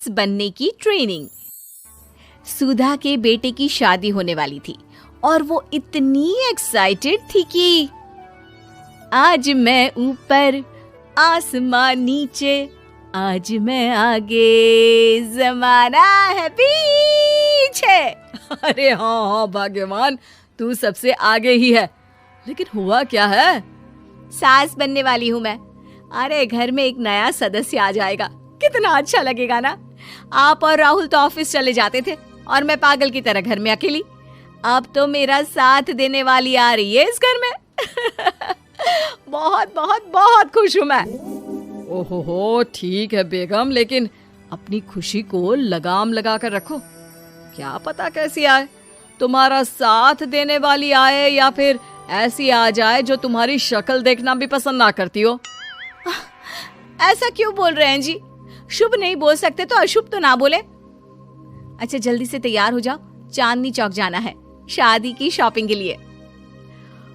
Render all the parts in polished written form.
बनने की ट्रेनिंग। सुधा के बेटे की शादी होने वाली थी और वो इतनी एक्साइटेड थी कि आज मैं ऊपर आसमान नीचे, आज मैं आगे ज़माना है पीछे। अरे हाँ भाग्यवान, तू सबसे आगे ही है। लेकिन हुआ क्या है? सास बनने वाली हूँ मैं। अरे घर में एक नया सदस्य आ जाएगा, कितना अच्छा लगेगा ना। आप और राहुल तो ऑफिस चले जाते थे और मैं पागल की तरह घर में अकेली। अब तो मेरा साथ देने वाली आ रही है इस घर में। बहुत बहुत बहुत खुश हूँ मैं। ओहो ठीक है बेगम, लेकिन अपनी खुशी को लगाम लगा कर रखो। क्या पता कैसी आए, तुम्हारा साथ देने वाली आए या फिर ऐसी आ जाए जो तुम्हारी शक्ल देखना भी पसंद ना करती हो। ऐसा क्यों बोल रहे हैं जी? शुभ नहीं बोल सकते तो अशुभ तो ना बोले। अच्छा जल्दी से तैयार हो जाओ, चांदनी चौक जाना है शादी की शॉपिंग के लिए।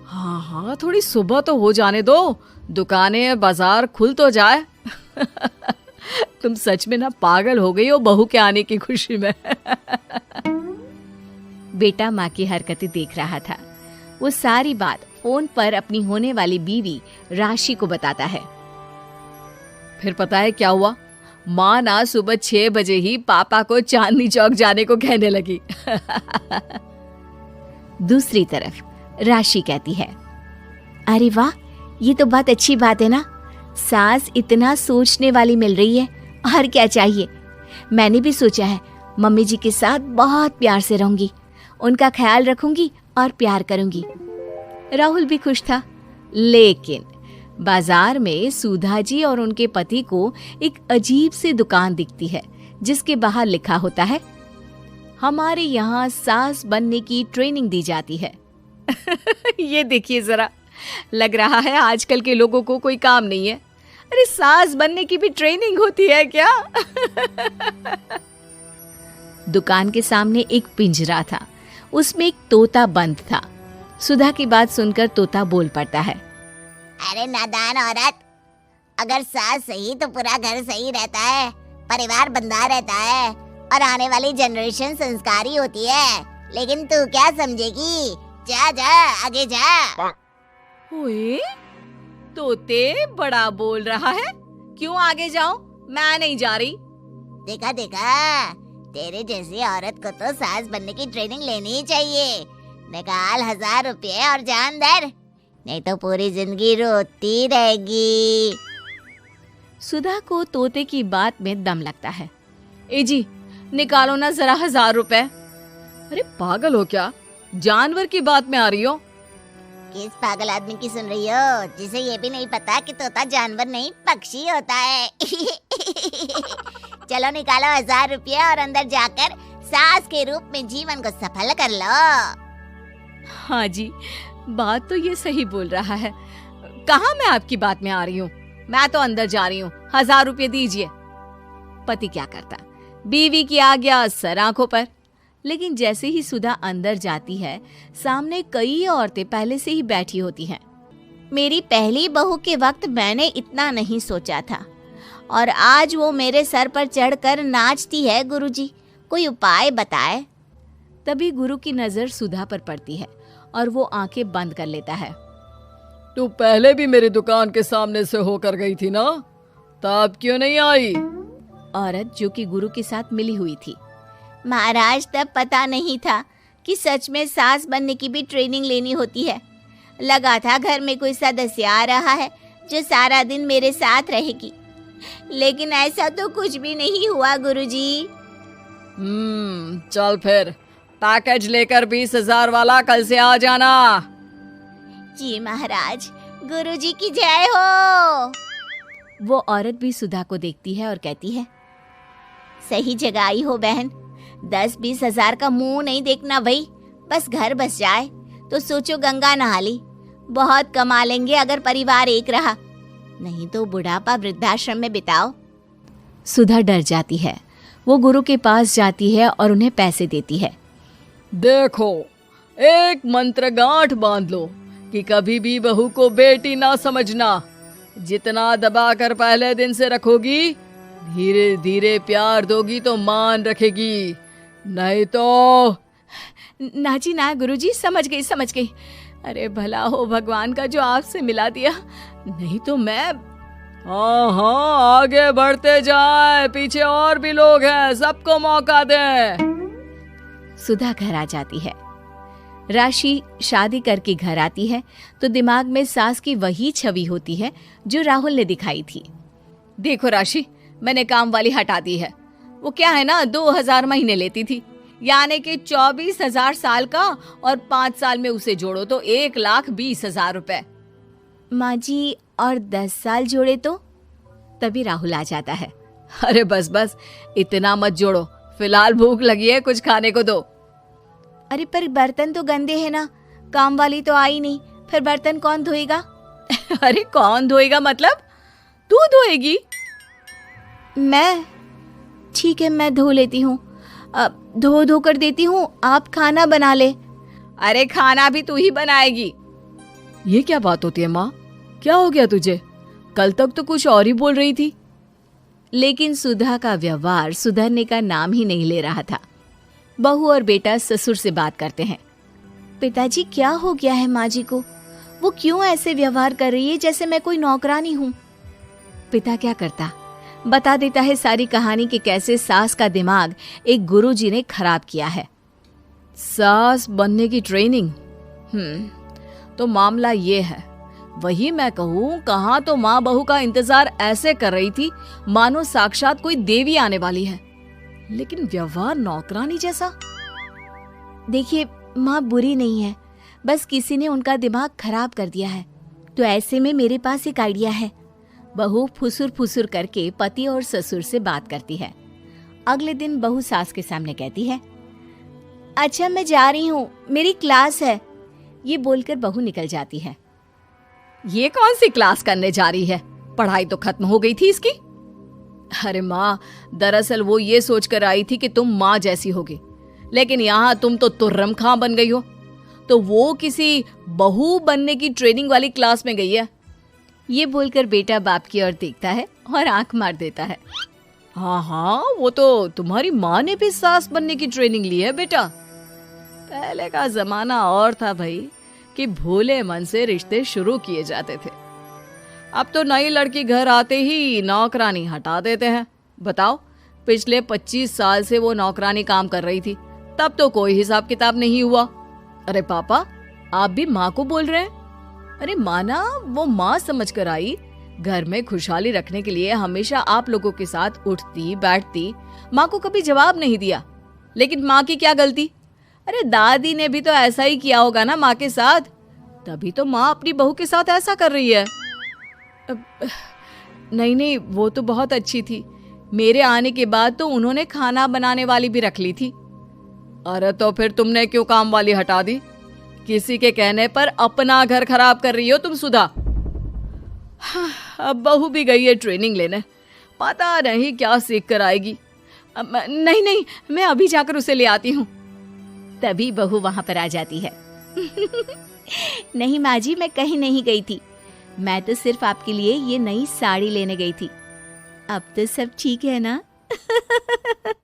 हाँ हाँ, थोड़ी सुबह तो हो जाने दो, दुकानें बाजार खुल तो जाए। तुम सच में ना पागल हो गई हो बहू के आने की खुशी में। बेटा माँ की हरकतें देख रहा था। वो सारी बात फोन पर अपनी होने वाली बीवी राशि को बताता है। फिर पता है क्या हुआ? माँ ना सुबह 6 बजे ही पापा को चांदनी चौक जाने को कहने लगी। दूसरी तरफ राशि कहती है, अरे वाह, ये तो बहुत अच्छी बात है ना। सास इतना सोचने वाली मिल रही है, और क्या चाहिए। मैंने भी सोचा है मम्मी जी के साथ बहुत प्यार से रहूंगी, उनका ख्याल रखूंगी और प्यार करूंगी। राहुल भी खुश था। लेकिन बाजार में सुधा जी और उनके पति को एक अजीब सी दुकान दिखती है जिसके बाहर लिखा होता है, हमारे यहाँ सास बनने की ट्रेनिंग दी जाती है। ये देखिए जरा, लग रहा है आजकल के लोगों को कोई काम नहीं है। अरे सास बनने की भी ट्रेनिंग होती है क्या? दुकान के सामने एक पिंजरा था, उसमें एक तोता बंद था। सुधा की बात सुनकर तोता बोल पड़ता है, अरे नादान औरत, अगर सास सही तो पूरा घर सही रहता है, परिवार बंधा रहता है और आने वाली जनरेशन संस्कारी होती है। लेकिन तू क्या समझेगी? जा जा आगे जा। ओए, तोते बड़ा बोल रहा है, क्यों आगे जाऊं? मैं नहीं जा रही। देखा देखा, तेरे जैसी औरत को तो सास बनने की ट्रेनिंग लेनी ही चाहिए। निकाल 1000 रुपये और जान दर, नहीं तो पूरी जिंदगी रोती रहेगी। सुधा को तोते की बात में दम लगता है। ए जी, निकालो ना जरा 1000 रुपए। अरे पागल हो क्या? जानवर की बात में आ रही हो? किस पागल आदमी की सुन रही हो, जिसे ये भी नहीं पता कि तोता जानवर नहीं पक्षी होता है। चलो निकालो 1000 रुपये और अंदर जाकर सास के रूप में जीवन को सफल कर लो। हाँ जी, बात तो ये सही बोल रहा है। कहाँ मैं आपकी बात में आ रही हूँ? मैं तो अंदर जा रही हूँ, 1000 रुपये दीजिए। पति क्या करता, बीवी की आज्ञा सर आंखों पर। लेकिन जैसे ही सुधा अंदर जाती है, सामने कई औरतें पहले से ही बैठी होती हैं। मेरी पहली बहू के वक्त मैंने इतना नहीं सोचा था, और आज वो मेरे सर पर चढ़कर नाचती है। गुरुजी, कोई उपाय बताए। तभी गुरु की नजर सुधा पर पड़ती है और वो आंखें बंद कर लेता है। तू पहले भी मेरी दुकान के सामने से होकर गई थी ना, तब क्यों नहीं आई? औरत जो कि गुरु के साथ मिली हुई थी। महाराज, तब पता नहीं था कि सच में सास बनने की भी ट्रेनिंग लेनी होती है। लगा था घर में कोई सदस्य आ रहा है जो सारा दिन मेरे साथ रहेगी, लेकिन ऐसा तो कुछ भी नहीं हुआ गुरुजी। चल फिर पैकेज लेकर 20,000 वाला कल से आ जाना। जी महाराज, गुरुजी की जय हो। वो औरत भी सुधा को देखती है और कहती है, सही जगह आई हो बहन। 10-20 हजार का मुंह नहीं देखना भाई, बस घर बस जाए तो सोचो गंगा नहा ली। बहुत कमा लेंगे अगर परिवार एक रहा, नहीं तो बुढ़ापा वृद्धाश्रम में बिताओ। सुधा डर जाती है। वो गुरु के पास जाती है और उन्हें पैसे देती है। देखो, एक मंत्र गांठ बांध लो कि कभी भी बहू को बेटी ना समझना। जितना दबाकर पहले दिन से रखोगी, धीरे धीरे प्यार दोगी तो मान रखेगी, नहीं तो। ना जी ना गुरुजी, समझ गई। अरे भला हो भगवान का जो आपसे मिला दिया, नहीं तो मैं। हाँ हाँ, आगे बढ़ते जाए, पीछे और भी लोग हैं, सबको मौका दे। सुधा घर आ जाती है। राशि शादी करके घर आती है तो दिमाग में सास की वही छवि होती है जो राहुल ने दिखाई थी। देखो राशि, मैंने काम वाली हटा दी है। वो क्या है ना, 2000 महीने लेती थी, यानी कि 24,000 साल का, और 5 साल में उसे जोड़ो तो 1,20,000 रुपए। माँ जी, और 10 साल जोड़े तो? तभी राहुल आ जाता है। अरे बस बस, इतना मत जोड़ो, फिलहाल भूख लगी है, कुछ खाने को दो। अरे पर बर्तन तो गंदे हैं ना, काम वाली तो आई नहीं, फिर बर्तन कौन धोएगा? अरे कौन धोएगा मतलब? तू धोएगी? मैं? ठीक है, मैं धो लेती हूँ। अब धो कर देती हूँ, आप खाना बना ले। अरे खाना भी तू ही बनाएगी? ये क्या बात होती है माँ, क्या हो गया तुझे? कल तक तो कुछ और ही बोल रही थी। लेकिन सुधा का व्यवहार सुधरने का नाम ही नहीं ले रहा था। बहू और बेटा ससुर से बात करते हैं। पिताजी, क्या हो गया है माँ जी को? वो क्यों ऐसे व्यवहार कर रही है जैसे मैं कोई नौकरानी हूँ? पिता क्या करता, बता देता है सारी कहानी कि कैसे सास का दिमाग एक गुरुजी ने खराब किया है। सास बनने की ट्रेनिंग? तो मामला ये है, वही मैं कहूँ, कहाँ तो माँ बहू का इंतजार ऐसे कर रही थी मानो साक्षात कोई देवी आने वाली है, लेकिन व्यवहार नौकरानी जैसा। देखिए, माँ बुरी नहीं है, बस किसी ने उनका दिमाग खराब कर दिया है। तो ऐसे में मेरे पास एक आइडिया है। बहू फुसुर फुसुर करके पति और ससुर से बात करती है। अगले दिन बहू सास के सामने कहती है, अच्छा मैं जा रही हूँ, मेरी क्लास है। ये बोलकर बहू निकल जाती है। ये कौन सी क्लास करने जा रही है? पढ़ाई तो खत्म हो गई थी इसकी। अरे माँ, दरअसल वो ये सोचकर आई थी कि तुम माँ जैसी होगी, लेकिन यहाँ तुम तो तुर्रम खां बन गई हो। तो वो किसी बहू बनने की ट्रेनिंग वाली क्लास में गई है। ये बोलकर बेटा बाप की ओर देखता है और आंख मार देता है। हाँ हाँ, वो तो तुम्हारी माँ ने भी सास बनने की ट्रेनिंग ली है बेटा। पहले का जमाना और था भाई, कि भोले मन से रिश्ते शुरू किए जाते थे। अब तो नई लड़की घर आते ही नौकरानी हटा देते हैं। बताओ, पिछले 25 साल से वो नौकरानी काम कर रही थी, तब तो कोई हिसाब किताब नहीं हुआ। अरे पापा, आप भी माँ को बोल रहे हैं? अरे माना, वो माँ समझ कर आई, घर में खुशहाली रखने के लिए हमेशा आप लोगों के साथ उठती बैठती, माँ को कभी जवाब नहीं दिया। लेकिन माँ की क्या गलती? अरे दादी ने भी तो ऐसा ही किया होगा ना माँ के साथ, तभी तो माँ अपनी बहू के साथ ऐसा कर रही है। नहीं, वो तो बहुत अच्छी थी, मेरे आने के बाद तो उन्होंने खाना बनाने वाली भी रख ली थी। अरे तो फिर तुमने क्यों काम वाली हटा दी? किसी के कहने पर अपना घर खराब कर रही हो तुम सुधा। अब बहू भी गई है ट्रेनिंग लेने, पता नहीं क्या सीख कर आएगी। नहीं, मैं अभी जाकर उसे ले आती हूँ। तभी बहू वहां पर आ जाती है। नहीं माँ जी, मैं कहीं नहीं गई थी, मैं तो सिर्फ आपके लिए ये नई साड़ी लेने गई थी। अब तो सब ठीक है ना?